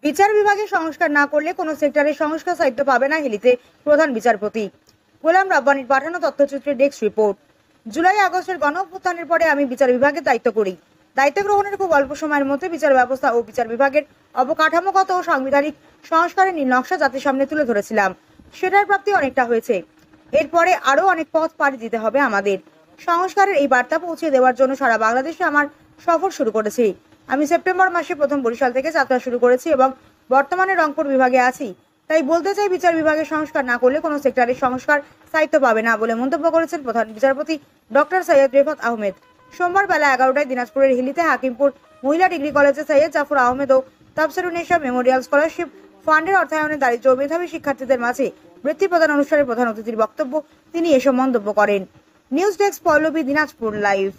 বিচার বিভাগে সংস্কার না করলে কোনো সেক্টরের সংস্কার সাহিত্য পাবে না হিলিতে প্রধান বিচারপতি। গোলাম রাব্বানির পাঠানো তথ্যচিত্রের ডেস্ক রিপোর্ট। জুলাই আগস্টের গণ অভ্যুত্থানের পরে আমি বিচার বিভাগের দায়িত্ব করি। দায়িত্ব গ্রহণের খুব অল্প সময়ের মধ্যে বিচার ব্যবস্থা ও বিচার বিভাগের অবকাঠামোগত ও সাংবিধানিক সংস্কারের নীল নকশা জাতির সামনে তুলে ধরেছিলাম। সেটার প্রাপ্তি অনেকটা হয়েছে। এরপরে আরো অনেক পথ পাড়ি দিতে হবে আমাদের। সংস্কারের এই বার্তা পৌঁছে দেওয়ার জন্য সারা বাংলাদেশে আমার সফর শুরু করেছি। আমি সেপ্টেম্বর মাসে প্রথম বরিশাল থেকে যাত্রা শুরু করেছি এবং বর্তমানে রংপুর বিভাগে আছি। তাই বলতে চাই, বিচার বিভাগের সংস্কার না করলে কোনো সেক্টরের সংস্কার সাহিত্য পাবে না বলে মন্তব্য করেছেন প্রধান বিচারপতি ডক্টর সৈয়দ রেফাত আহমেদ। সোমবার বেলা 11টায় দিনাজপুরের হিলিতে হাকিমপুর মহিলা ডিগ্রি কলেজে সৈয়দ জাফর আহমেদ ও তাফসিরুন্নেসা মেমোরিয়াল স্কলারশিপ ফান্ডের অর্থায়নে দারিদ্র ও মেধাবী শিক্ষার্থীদের মাঝে বৃত্তি প্রদান অনুষ্ঠানের প্রধান অতিথির বক্তব্য তিনি এসব মন্তব্য করেন। News desk Pallabi, Dinajpur live.